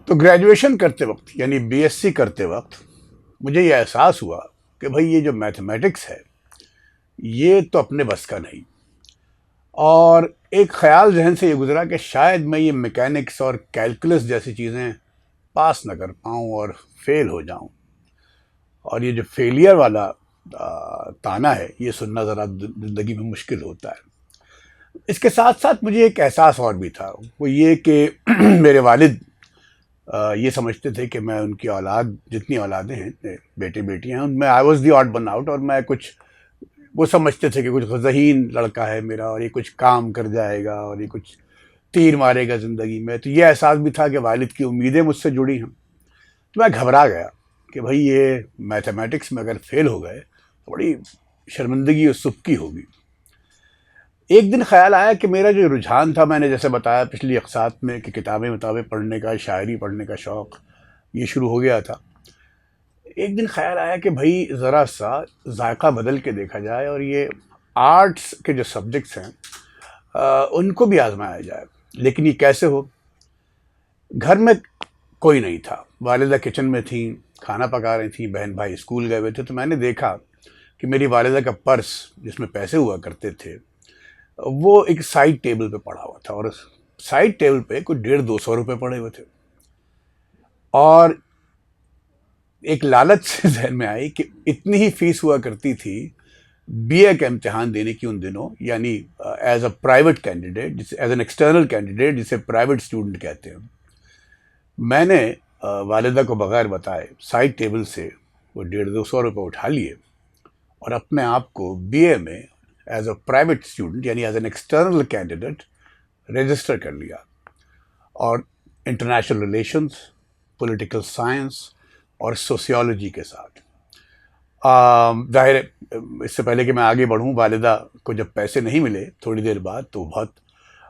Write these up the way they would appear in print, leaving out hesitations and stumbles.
تو گریجویشن کرتے وقت یعنی بی ایس سی کرتے وقت مجھے یہ احساس ہوا کہ بھائی یہ جو میتھمیٹکس ہے یہ تو اپنے بس کا نہیں، اور ایک خیال ذہن سے یہ گزرا کہ شاید میں یہ میکینکس اور کیلکولس جیسی چیزیں پاس نہ کر پاؤں اور فیل ہو جاؤں، اور یہ جو فیلئر والا تانا ہے یہ سننا ذرا زندگی میں مشکل ہوتا ہے۔ اس کے ساتھ ساتھ مجھے ایک احساس اور بھی تھا، وہ یہ کہ میرے والد یہ سمجھتے تھے کہ میں ان کی اولاد، جتنی اولادیں ہیں بیٹے بیٹیاں ہیں، ان میں I was the odd one out, اور میں کچھ، وہ سمجھتے تھے کہ کچھ ذہین لڑکا ہے میرا اور یہ کچھ کام کر جائے گا اور یہ کچھ تیر مارے گا زندگی میں۔ تو یہ احساس بھی تھا کہ والد کی امیدیں مجھ سے جڑی ہیں۔ تو میں گھبرا گیا کہ بھائی یہ میتھمیٹکس میں اگر فیل ہو گئے تو بڑی شرمندگی اور سبکی ہوگی۔ ایک دن خیال آیا کہ میرا جو رجحان تھا، میں نے جیسے بتایا پچھلی اقساط میں کہ کتابیں پڑھنے کا، شاعری پڑھنے کا شوق یہ شروع ہو گیا تھا، ایک دن خیال آیا کہ بھائی ذرا سا ذائقہ بدل کے دیکھا جائے اور یہ آرٹس کے جو سبجیکٹس ہیں ان کو بھی آزمایا جائے۔ لیکن یہ کیسے ہو؟ گھر میں کوئی نہیں تھا، والدہ کچن میں تھیں، کھانا پکا رہی تھیں، بہن بھائی اسکول گئے ہوئے تھے۔ تو میں نے دیکھا کہ میری والدہ کا پرس جس میں پیسے ہوا کرتے تھے وہ ایک سائڈ ٹیبل پہ پڑا ہوا تھا، اور سائڈ ٹیبل پہ کوئی 150-200 روپے پڑے ہوئے تھے، اور ایک لالچ سے ذہن میں آئی کہ اتنی ہی فیس ہوا کرتی تھی بی اے کا امتحان دینے کی ان دنوں، یعنی ایز اے پرائیویٹ کینڈیڈیٹ، جسے ایز این ایکسٹرنل کینڈیڈیٹ، جسے پرائیویٹ اسٹوڈنٹ کہتے ہیں۔ میں نے والدہ کو بغیر بتائے سائڈ ٹیبل سے وہ 150-200 روپے اٹھا لیے اور اپنے آپ کو بی اے میں ایز اے پرائیویٹ اسٹوڈنٹ یعنی as an external candidate register کر لیا، اور انٹرنیشنل ریلیشنز، پولیٹیکل سائنس اور سوسیالوجی کے ساتھ۔ ظاہر ہے اس سے پہلے کہ میں آگے بڑھوں، والدہ کو جب پیسے نہیں ملے تھوڑی دیر بعد تو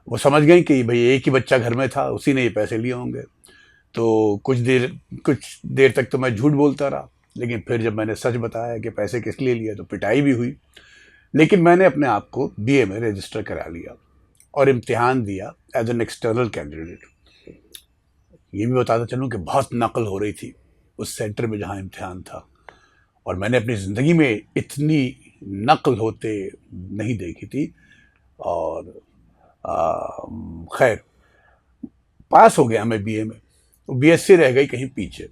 وہ سمجھ گئی کہ بھئی ایک ہی بچہ گھر میں تھا، اسی نے یہ پیسے لیے ہوں گے۔ تو کچھ دیر تک تو میں جھوٹ بولتا رہا، لیکن پھر جب میں نے سچ بتایا کہ پیسے کس لیے لیے تو پٹائی بھی ہوئی، لیکن میں نے اپنے آپ کو بی اے میں رجسٹر کرا لیا اور امتحان دیا ایز این ایکسٹرنل کینڈیڈیٹ۔ یہ بھی بتاتا چلوں کہ بہت نقل ہو رہی تھی اس سینٹر میں جہاں امتحان تھا، اور میں نے اپنی زندگی میں اتنی نقل ہوتے نہیں دیکھی تھی، اور خیر پاس ہو گیا میں بی اے میں، بی ایس سی رہ گئی کہیں پیچھے،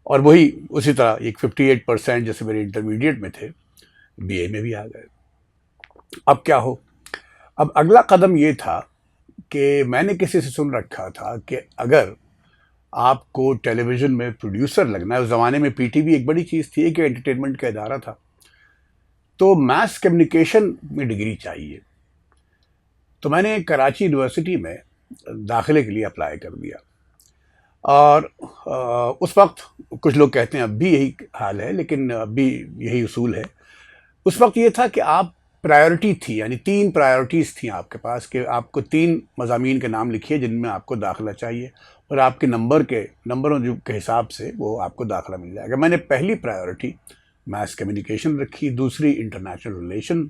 اور وہی اسی طرح ایک 58% جیسے میرے انٹرمیڈیٹ میں تھے بی اے میں بھی آ گئے۔ اب کیا ہو؟ اب اگلا قدم یہ تھا کہ میں نے کسی سے سن رکھا تھا کہ اگر آپ کو ٹیلی ویژن میں پروڈیوسر لگنا ہے، اس زمانے میں پی ٹی وی ایک بڑی چیز تھی، ایک انٹرٹینمنٹ کا ادارہ تھا، تو میس کمیونیکیشن میں ڈگری چاہیے۔ تو میں نے کراچی یونیورسٹی میں داخلے کے لیے اپلائی کر دیا، اور اس وقت کچھ لوگ کہتے ہیں اب بھی یہی حال ہے، لیکن اب بھی یہی اصول ہے۔ اس وقت یہ تھا کہ آپ پرائیورٹی تھی، یعنی 3 پرائیورٹیز تھیں آپ کے پاس کہ آپ کو 3 مضامین کے نام لکھیے جن میں آپ کو داخلہ چاہیے، اور آپ کے نمبروں کے حساب سے وہ آپ کو داخلہ مل جائے گا۔ میں نے پہلی پرائیورٹی میس کمیونیکیشن رکھی، دوسری انٹرنیشنل ریلیشن،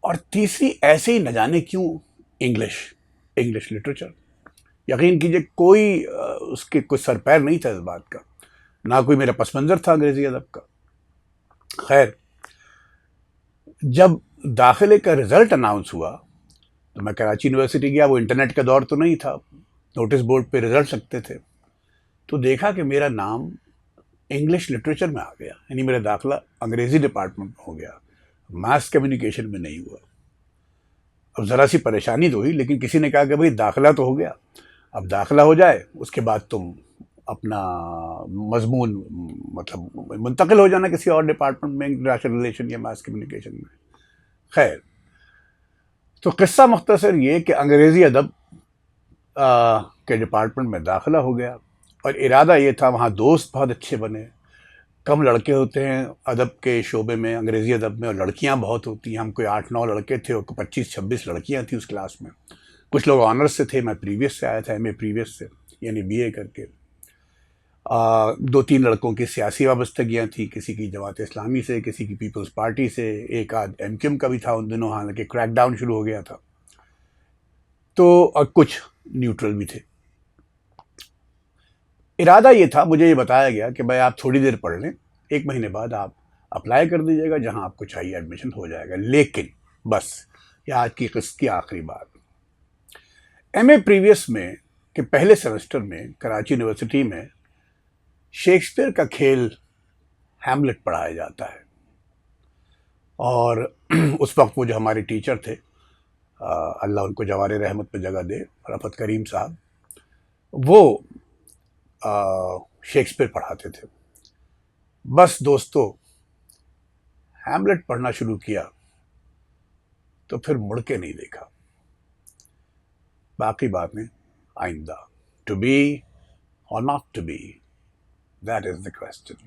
اور تیسری ایسے ہی نہ جانے کیوں انگلش لٹریچر۔ یقین کیجئے کوئی اس کے کوئی سر پیر نہیں تھا اس بات کا، نہ کوئی میرا پس منظر تھا انگریزی ادب کا۔ خیر جب داخلے کا رزلٹ اناؤنس ہوا تو میں کراچی یونیورسٹی گیا، وہ انٹرنیٹ کا دور تو نہیں تھا، نوٹس بورڈ پہ رزلٹ لگتے تھے، تو دیکھا کہ میرا نام انگلش لٹریچر میں آ گیا، یعنی میرا داخلہ انگریزی ڈپارٹمنٹ میں ہو گیا، ماس کمیونیکیشن میں نہیں ہوا۔ اب ذرا سی پریشانی تو ہوئی، لیکن کسی نے کہا کہ بھئی داخلہ تو ہو گیا، اب داخلہ ہو جائے اس کے بعد تم اپنا مضمون مطلب منتقل ہو جانا کسی اور ڈپارٹمنٹ میں، انٹرنیشنل ریلیشن یا ماس کمیونیکیشن میں۔ خیر تو قصہ مختصر یہ کہ انگریزی ادب کے ڈپارٹمنٹ میں داخلہ ہو گیا، اور ارادہ یہ تھا، وہاں دوست بہت اچھے بنے، کم لڑکے ہوتے ہیں ادب کے شعبے میں، انگریزی ادب میں، اور لڑکیاں بہت ہوتی ہیں۔ ہم کوئی 8-9 لڑکے تھے اور 25-26 لڑکیاں تھیں اس کلاس میں۔ کچھ لوگ آنرس سے تھے، میں پریویس سے آیا تھا، ایم اے پریویس سے یعنی بی اے کر کے۔ 2-3 لڑکوں کی سیاسی وابستگیاں تھیں، کسی کی جماعت اسلامی سے، کسی کی پیپلز پارٹی سے، ایک آدھ ایم کیو ایم کا بھی تھا ان دنوں، حالانکہ کریک ڈاؤن شروع ہو گیا تھا، تو اور کچھ نیوٹرل بھی تھے۔ ارادہ یہ تھا، مجھے یہ بتایا گیا کہ بھائی آپ تھوڑی دیر پڑھ لیں، 1 مہینے بعد آپ اپلائی کر دیجیے گا، جہاں آپ کو چاہیے ایڈمیشن ہو جائے گا. لیکن بس یہ آج کی قسط کی آخری بات. ایم اے پریویس میں کہ پہلے سیمسٹر میں کراچی یونیورسٹی میں شیکسپیئر کا کھیل ہیملٹ پڑھایا جاتا ہے. اور اس وقت وہ جو ہمارے ٹیچر تھے، اللہ ان کو جوار رحمت پہ جگہ دے، رفعت کریم صاحب، وہ شیکسپیئر پڑھاتے تھے. بس دوستو، ہیملٹ پڑھنا شروع کیا تو پھر مڑ کے نہیں دیکھا. باقی باتیں آئندہ. To be or not to be, that is the question.